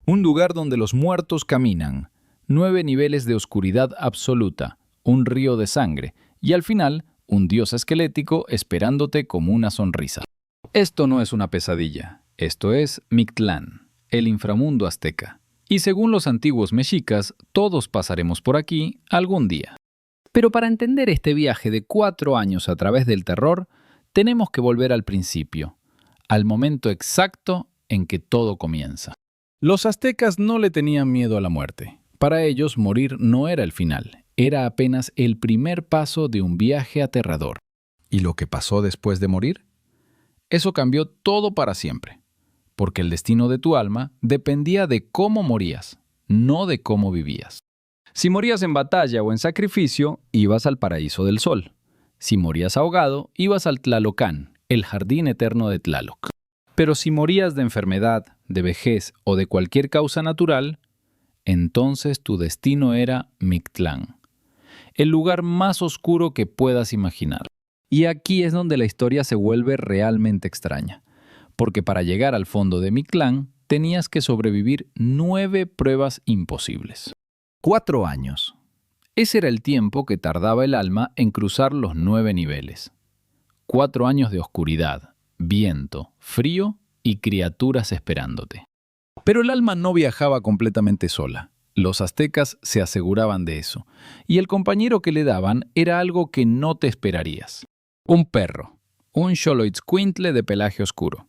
Un lugar donde los muertos caminan, 9 niveles de oscuridad absoluta, un río de sangre y al final un dios esquelético esperándote como una sonrisa. Esto no es una pesadilla, esto es Mictlán, el inframundo azteca. Y según los antiguos mexicas, todos pasaremos por aquí algún día. Pero para entender este viaje de 4 años a través del terror, tenemos que volver al principio, al momento exacto en que todo comienza. Los aztecas no le tenían miedo a la muerte. Para ellos, morir no era el final, era apenas el primer paso de un viaje aterrador. ¿Y lo que pasó después de morir? Eso cambió todo para siempre, porque el destino de tu alma dependía de cómo morías, no de cómo vivías. Si morías en batalla o en sacrificio, ibas al paraíso del sol. Si morías ahogado, ibas al Tlalocán, el jardín eterno de Tlaloc. Pero si morías de enfermedad, de vejez o de cualquier causa natural, entonces tu destino era Mictlán, el lugar más oscuro que puedas imaginar. Y aquí es donde la historia se vuelve realmente extraña, porque para llegar al fondo de Mictlán tenías que sobrevivir 9 pruebas imposibles. 4 años. Ese era el tiempo que tardaba el alma en cruzar los 9 niveles. 4 años de oscuridad, viento, frío y criaturas esperándote. Pero el alma no viajaba completamente sola. Los aztecas se aseguraban de eso, y el compañero que le daban era algo que no te esperarías. Un perro, un xoloitzcuintle de pelaje oscuro.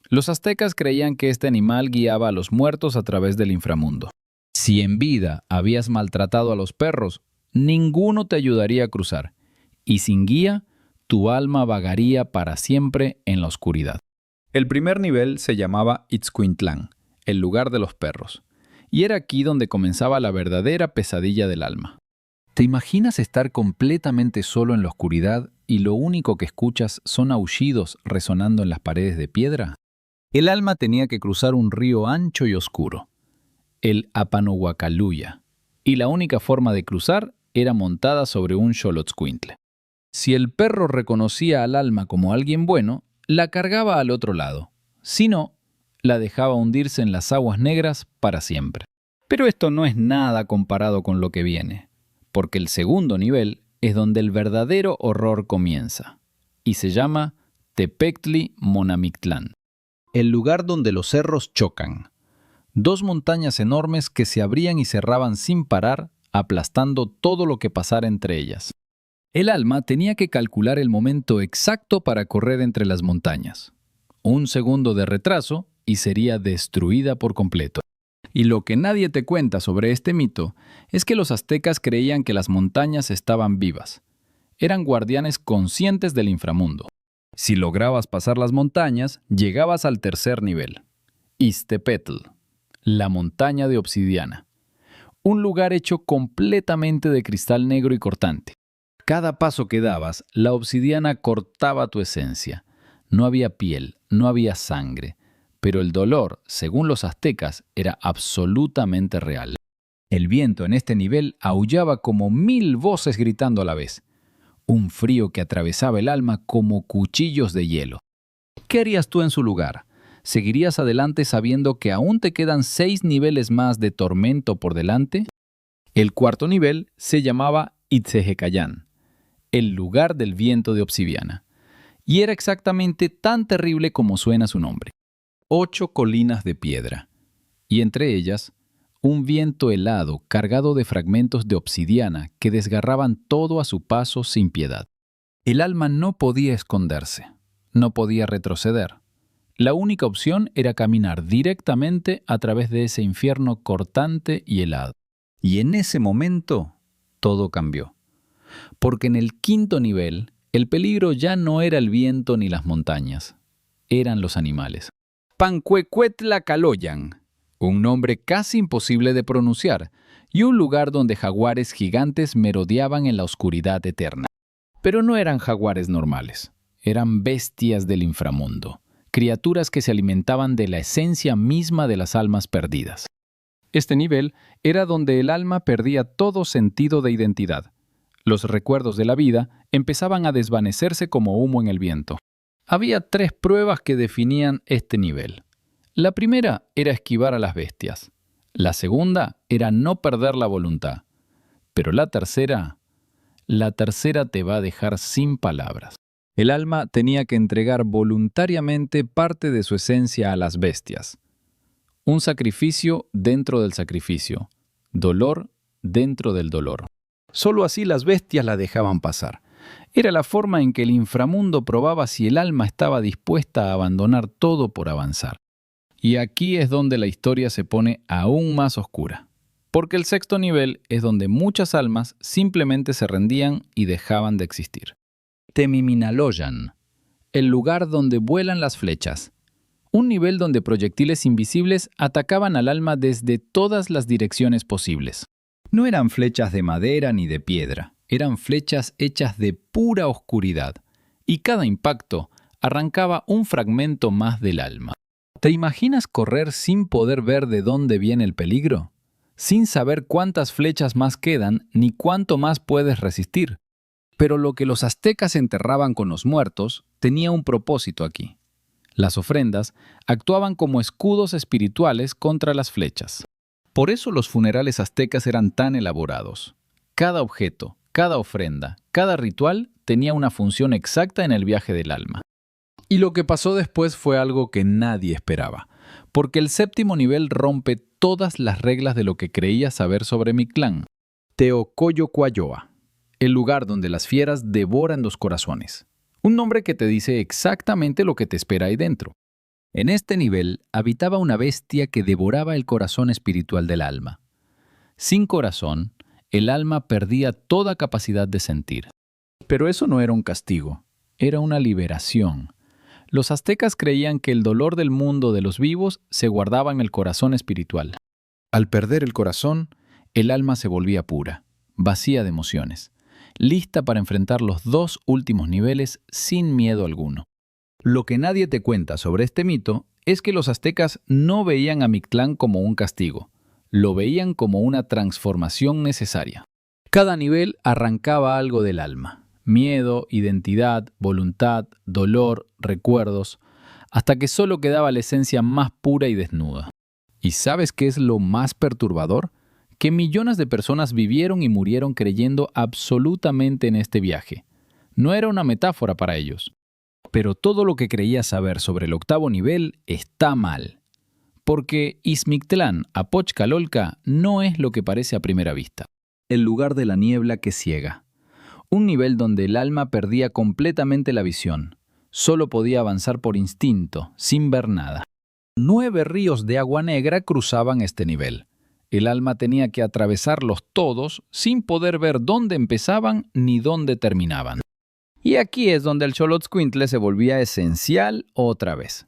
Los aztecas creían que este animal guiaba a los muertos a través del inframundo. Si en vida habías maltratado a los perros, ninguno te ayudaría a cruzar, y sin guía, tu alma vagaría para siempre en la oscuridad. El primer nivel se llamaba Itzcuintlán, el lugar de los perros, y era aquí donde comenzaba la verdadera pesadilla del alma. ¿Te imaginas estar completamente solo en la oscuridad y lo único que escuchas son aullidos resonando en las paredes de piedra? El alma tenía que cruzar un río ancho y oscuro, el Apanohuacaluya, y la única forma de cruzar era montada sobre un xoloitzcuintle. Si el perro reconocía al alma como alguien bueno, la cargaba al otro lado. Si no, la dejaba hundirse en las aguas negras para siempre. Pero esto no es nada comparado con lo que viene, porque el segundo nivel es donde el verdadero horror comienza, y se llama Tepectli Monamictlán, el lugar donde los cerros chocan. 2 montañas enormes que se abrían y cerraban sin parar, aplastando todo lo que pasara entre ellas. El alma tenía que calcular el momento exacto para correr entre las montañas. 1 segundo de retraso y sería destruida por completo. Y lo que nadie te cuenta sobre este mito es que los aztecas creían que las montañas estaban vivas. Eran guardianes conscientes del inframundo. Si lograbas pasar las montañas, llegabas al tercer nivel, Iztepetl, la montaña de obsidiana. Un lugar hecho completamente de cristal negro y cortante. Cada paso que dabas, la obsidiana cortaba tu esencia. No había piel, no había sangre, pero el dolor, según los aztecas, era absolutamente real. El viento en este nivel aullaba como 1000 voces gritando a la vez. Un frío que atravesaba el alma como cuchillos de hielo. ¿Qué harías tú en su lugar? ¿Seguirías adelante sabiendo que aún te quedan 6 niveles más de tormento por delante? El cuarto nivel se llamaba Itzehecayán, el lugar del viento de obsidiana, y era exactamente tan terrible como suena su nombre. 8 colinas de piedra, y entre ellas, un viento helado cargado de fragmentos de obsidiana que desgarraban todo a su paso sin piedad. El alma no podía esconderse, no podía retroceder. La única opción era caminar directamente a través de ese infierno cortante y helado. Y en ese momento, todo cambió. Porque en el quinto nivel, el peligro ya no era el viento ni las montañas, eran los animales. Pancuecuetlacaloyan, un nombre casi imposible de pronunciar, y un lugar donde jaguares gigantes merodeaban en la oscuridad eterna. Pero no eran jaguares normales, eran bestias del inframundo, criaturas que se alimentaban de la esencia misma de las almas perdidas. Este nivel era donde el alma perdía todo sentido de identidad. Los recuerdos de la vida empezaban a desvanecerse como humo en el viento. Había 3 pruebas que definían este nivel. La primera era esquivar a las bestias. La segunda era no perder la voluntad. Pero la tercera te va a dejar sin palabras. El alma tenía que entregar voluntariamente parte de su esencia a las bestias. Un sacrificio dentro del sacrificio. Dolor dentro del dolor. Solo así las bestias la dejaban pasar. Era la forma en que el inframundo probaba si el alma estaba dispuesta a abandonar todo por avanzar. Y aquí es donde la historia se pone aún más oscura. Porque el sexto nivel es donde muchas almas simplemente se rendían y dejaban de existir. Temiminaloyan, el lugar donde vuelan las flechas. Un nivel donde proyectiles invisibles atacaban al alma desde todas las direcciones posibles. No eran flechas de madera ni de piedra, eran flechas hechas de pura oscuridad, y cada impacto arrancaba un fragmento más del alma. ¿Te imaginas correr sin poder ver de dónde viene el peligro? Sin saber cuántas flechas más quedan ni cuánto más puedes resistir. Pero lo que los aztecas enterraban con los muertos tenía un propósito aquí. Las ofrendas actuaban como escudos espirituales contra las flechas. Por eso los funerales aztecas eran tan elaborados. Cada objeto, cada ofrenda, cada ritual tenía una función exacta en el viaje del alma. Y lo que pasó después fue algo que nadie esperaba, porque el séptimo nivel rompe todas las reglas de lo que creía saber sobre Mictlán. Teocoyocuayoa, el lugar donde las fieras devoran los corazones. Un nombre que te dice exactamente lo que te espera ahí dentro. En este nivel habitaba una bestia que devoraba el corazón espiritual del alma. Sin corazón, el alma perdía toda capacidad de sentir. Pero eso no era un castigo, era una liberación. Los aztecas creían que el dolor del mundo de los vivos se guardaba en el corazón espiritual. Al perder el corazón, el alma se volvía pura, vacía de emociones, lista para enfrentar los dos últimos niveles sin miedo alguno. Lo que nadie te cuenta sobre este mito es que los aztecas no veían a Mictlán como un castigo, lo veían como una transformación necesaria. Cada nivel arrancaba algo del alma: miedo, identidad, voluntad, dolor, recuerdos, hasta que solo quedaba la esencia más pura y desnuda. ¿Y sabes qué es lo más perturbador? Que millones de personas vivieron y murieron creyendo absolutamente en este viaje. No era una metáfora para ellos. Pero todo lo que creías saber sobre el octavo nivel está mal. Porque Izmictlán, Apochcalolca, no es lo que parece a primera vista. El lugar de la niebla que ciega. Un nivel donde el alma perdía completamente la visión. Solo podía avanzar por instinto, sin ver nada. 9 ríos de agua negra cruzaban este nivel. El alma tenía que atravesarlos todos sin poder ver dónde empezaban ni dónde terminaban. Y aquí es donde el Xoloitzcuintle se volvía esencial otra vez.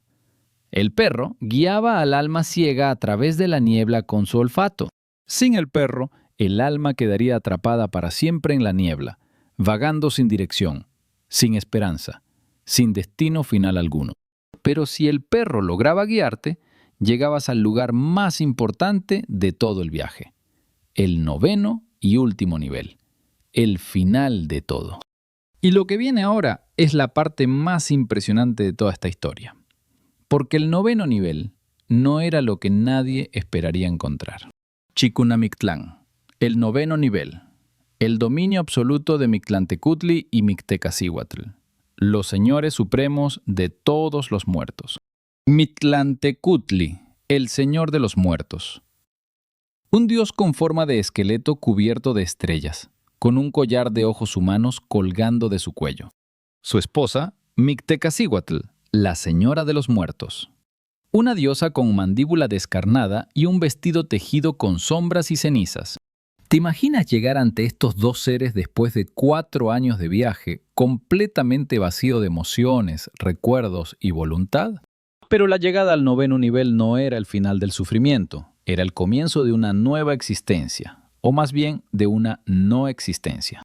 El perro guiaba al alma ciega a través de la niebla con su olfato. Sin el perro, el alma quedaría atrapada para siempre en la niebla, vagando sin dirección, sin esperanza, sin destino final alguno. Pero si el perro lograba guiarte, llegabas al lugar más importante de todo el viaje, el noveno y último nivel, el final de todo. Y lo que viene ahora es la parte más impresionante de toda esta historia, porque el noveno nivel no era lo que nadie esperaría encontrar. Chikunamictlán, el noveno nivel, el dominio absoluto de Mictlantecutli y Mictecacihuatl, los señores supremos de todos los muertos. Mictlantecutli, el señor de los muertos. Un dios con forma de esqueleto cubierto de estrellas, con un collar de ojos humanos colgando de su cuello. Su esposa, Mictecacihuatl, la señora de los muertos. Una diosa con mandíbula descarnada y un vestido tejido con sombras y cenizas. ¿Te imaginas llegar ante estos dos seres después de 4 años de viaje, completamente vacío de emociones, recuerdos y voluntad? Pero la llegada al noveno nivel no era el final del sufrimiento, era el comienzo de una nueva existencia, o más bien de una no existencia.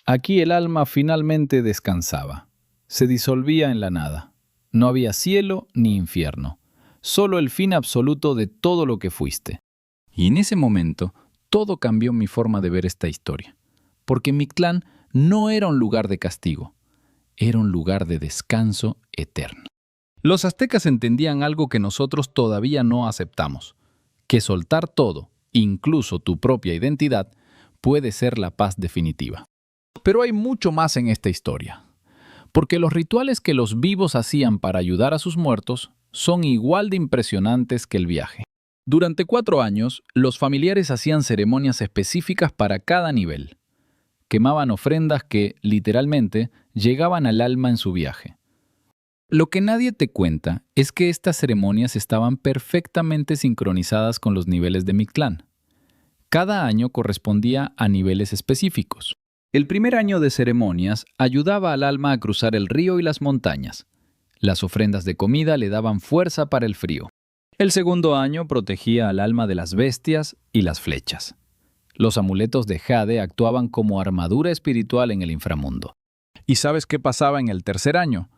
Aquí el alma finalmente descansaba, se disolvía en la nada. No había cielo ni infierno, solo el fin absoluto de todo lo que fuiste. Y en ese momento, todo cambió mi forma de ver esta historia, porque Mictlán no era un lugar de castigo, era un lugar de descanso eterno. Los aztecas entendían algo que nosotros todavía no aceptamos, que soltar todo, incluso tu propia identidad, puede ser la paz definitiva. Pero hay mucho más en esta historia, porque los rituales que los vivos hacían para ayudar a sus muertos son igual de impresionantes que el viaje. Durante 4 años, los familiares hacían ceremonias específicas para cada nivel. Quemaban ofrendas que, literalmente, llegaban al alma en su viaje. Lo que nadie te cuenta es que estas ceremonias estaban perfectamente sincronizadas con los niveles de Mictlán. Cada año correspondía a niveles específicos. El primer año de ceremonias ayudaba al alma a cruzar el río y las montañas. Las ofrendas de comida le daban fuerza para el frío. El segundo año protegía al alma de las bestias y las flechas. Los amuletos de jade actuaban como armadura espiritual en el inframundo. ¿Y sabes qué pasaba en el tercer año?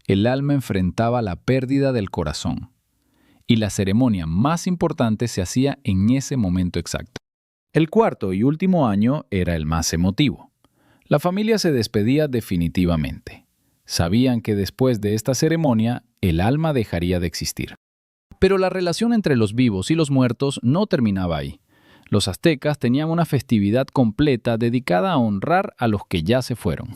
El alma enfrentaba la pérdida del corazón. Y la ceremonia más importante se hacía en ese momento exacto. El cuarto y último año era el más emotivo. La familia se despedía definitivamente. Sabían que después de esta ceremonia, el alma dejaría de existir. Pero la relación entre los vivos y los muertos no terminaba ahí. Los aztecas tenían una festividad completa dedicada a honrar a los que ya se fueron.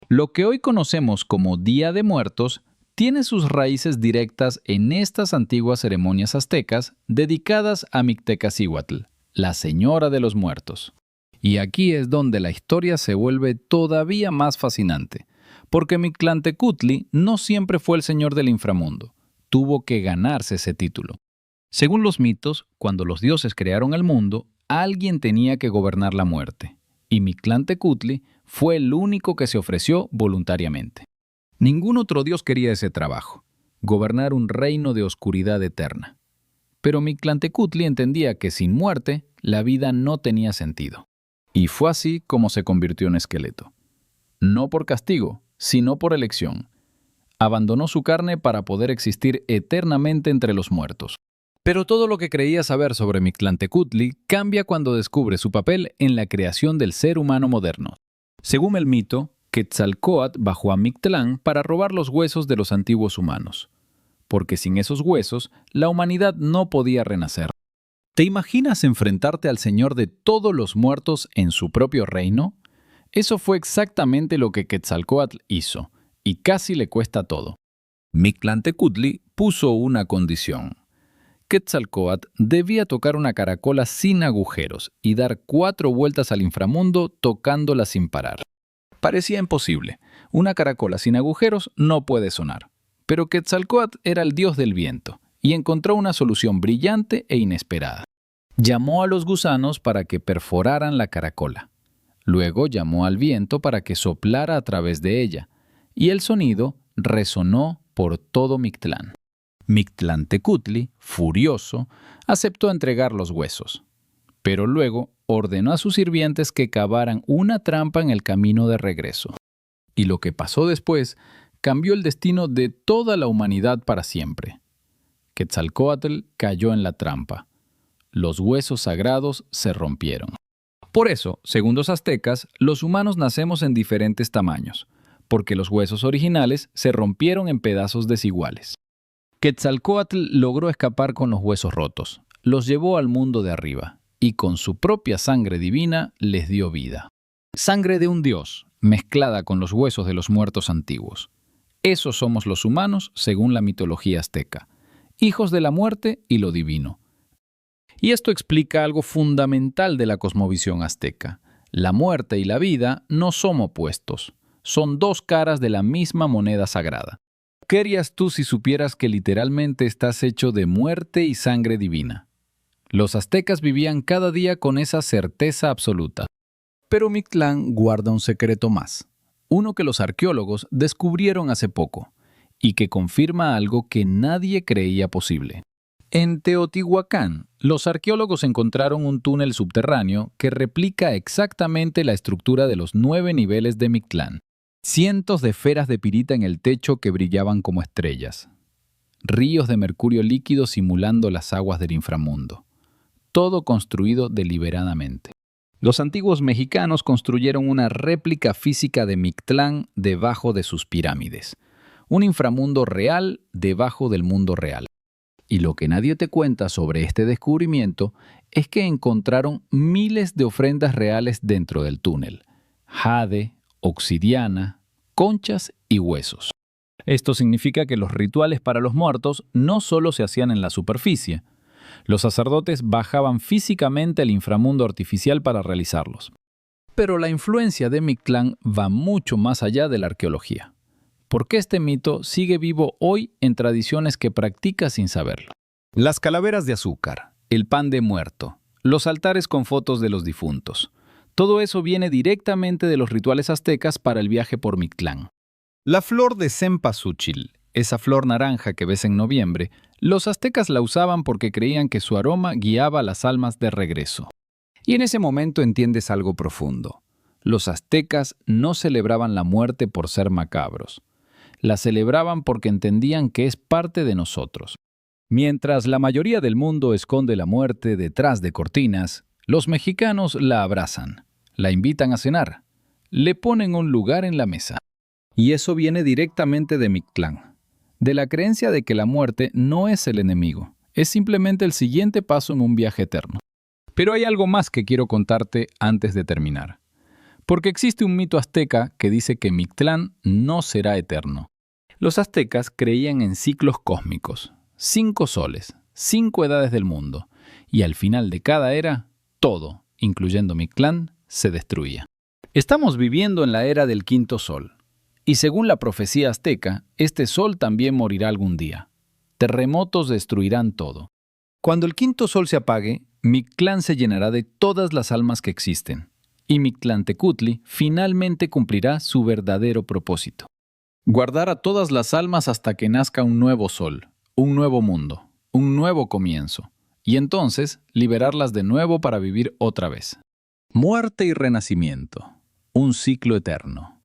Lo que hoy conocemos como Día de Muertos tiene sus raíces directas en estas antiguas ceremonias aztecas dedicadas a Mictecacihuatl, la Señora de los Muertos. Y aquí es donde la historia se vuelve todavía más fascinante, porque Mictlantecutli no siempre fue el señor del inframundo. Tuvo que ganarse ese título. Según los mitos, cuando los dioses crearon el mundo, alguien tenía que gobernar la muerte, y Mictlantecutli fue el único que se ofreció voluntariamente. Ningún otro dios quería ese trabajo, gobernar un reino de oscuridad eterna. Pero Mictlantecutli entendía que sin muerte, la vida no tenía sentido. Y fue así como se convirtió en esqueleto. No por castigo, sino por elección. Abandonó su carne para poder existir eternamente entre los muertos. Pero todo lo que creía saber sobre Mictlantecutli cambia cuando descubre su papel en la creación del ser humano moderno. Según el mito, Quetzalcóatl bajó a Mictlán para robar los huesos de los antiguos humanos, porque sin esos huesos, la humanidad no podía renacer. ¿Te imaginas enfrentarte al Señor de todos los muertos en su propio reino? Eso fue exactamente lo que Quetzalcóatl hizo, y casi le cuesta todo. Mictlantecutli puso una condición. Quetzalcóatl debía tocar una caracola sin agujeros y dar 4 vueltas al inframundo tocándola sin parar. Parecía imposible. Una caracola sin agujeros no puede sonar. Pero Quetzalcóatl era el dios del viento y encontró una solución brillante e inesperada. Llamó a los gusanos para que perforaran la caracola. Luego llamó al viento para que soplara a través de ella, y el sonido resonó por todo Mictlán. Mictlantecutli, furioso, aceptó entregar los huesos, pero luego ordenó a sus sirvientes que cavaran una trampa en el camino de regreso. Y lo que pasó después cambió el destino de toda la humanidad para siempre. Quetzalcóatl cayó en la trampa. Los huesos sagrados se rompieron. Por eso, según los aztecas, los humanos nacemos en diferentes tamaños, porque los huesos originales se rompieron en pedazos desiguales. Quetzalcóatl logró escapar con los huesos rotos, los llevó al mundo de arriba, y con su propia sangre divina les dio vida. Sangre de un dios, mezclada con los huesos de los muertos antiguos. Esos somos los humanos según la mitología azteca, hijos de la muerte y lo divino. Y esto explica algo fundamental de la cosmovisión azteca. La muerte y la vida no son opuestos, son 2 caras de la misma moneda sagrada. ¿Qué harías tú si supieras que literalmente estás hecho de muerte y sangre divina? Los aztecas vivían cada día con esa certeza absoluta. Pero Mictlán guarda un secreto más, uno que los arqueólogos descubrieron hace poco, y que confirma algo que nadie creía posible. En Teotihuacán, los arqueólogos encontraron un túnel subterráneo que replica exactamente la estructura de los 9 niveles de Mictlán. Cientos de esferas de pirita en el techo que brillaban como estrellas. Ríos de mercurio líquido simulando las aguas del inframundo. Todo construido deliberadamente. Los antiguos mexicanos construyeron una réplica física de Mictlán debajo de sus pirámides. un inframundo real debajo del mundo real. Y lo que nadie te cuenta sobre este descubrimiento es que encontraron miles de ofrendas reales dentro del túnel: jade, obsidiana, conchas y huesos. Esto significa que los rituales para los muertos no solo se hacían en la superficie. Los sacerdotes bajaban físicamente al inframundo artificial para realizarlos. Pero la influencia de Mictlán va mucho más allá de la arqueología, porque este mito sigue vivo hoy en tradiciones que practicas sin saberlo. Las calaveras de azúcar, el pan de muerto, los altares con fotos de los difuntos. Todo eso viene directamente de los rituales aztecas para el viaje por Mictlán. La flor de cempasúchil, esa flor naranja que ves en noviembre, los aztecas la usaban porque creían que su aroma guiaba a las almas de regreso. Y en ese momento entiendes algo profundo. Los aztecas no celebraban la muerte por ser macabros. La celebraban porque entendían que es parte de nosotros. Mientras la mayoría del mundo esconde la muerte detrás de cortinas, los mexicanos la abrazan, la invitan a cenar, le ponen un lugar en la mesa. Y eso viene directamente de Mictlán, de la creencia de que la muerte no es el enemigo, es simplemente el siguiente paso en un viaje eterno. Pero hay algo más que quiero contarte antes de terminar. Porque existe un mito azteca que dice que Mictlán no será eterno. Los aztecas creían en ciclos cósmicos, 5 soles, 5 edades del mundo, y al final de cada era, todo, incluyendo Mictlán, se destruía. Estamos viviendo en la era del quinto sol, y según la profecía azteca, este sol también morirá algún día. Terremotos destruirán todo. Cuando el quinto sol se apague, Mictlán se llenará de todas las almas que existen, y Mictlantecutli finalmente cumplirá su verdadero propósito: guardar a todas las almas hasta que nazca un nuevo sol, un nuevo mundo, un nuevo comienzo, y entonces liberarlas de nuevo para vivir otra vez. Muerte y renacimiento, un ciclo eterno.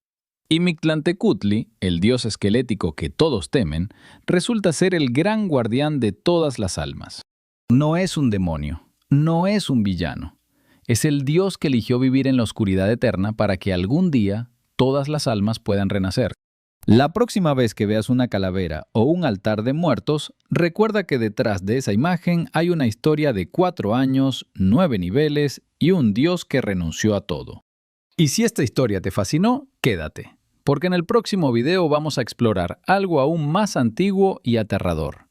Y Mictlantecutli, el dios esquelético que todos temen, resulta ser el gran guardián de todas las almas. No es un demonio, no es un villano. Es el dios que eligió vivir en la oscuridad eterna para que algún día todas las almas puedan renacer. La próxima vez que veas una calavera o un altar de muertos, recuerda que detrás de esa imagen hay una historia de 4 años, 9 niveles y un dios que renunció a todo. Y si esta historia te fascinó, quédate, porque en el próximo video vamos a explorar algo aún más antiguo y aterrador: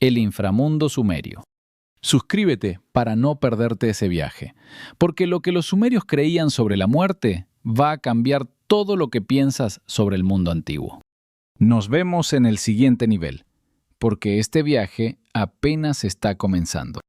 el inframundo sumerio. Suscríbete para no perderte ese viaje, porque lo que los sumerios creían sobre la muerte va a cambiar todo lo que piensas sobre el mundo antiguo. Nos vemos en el siguiente nivel, porque este viaje apenas está comenzando.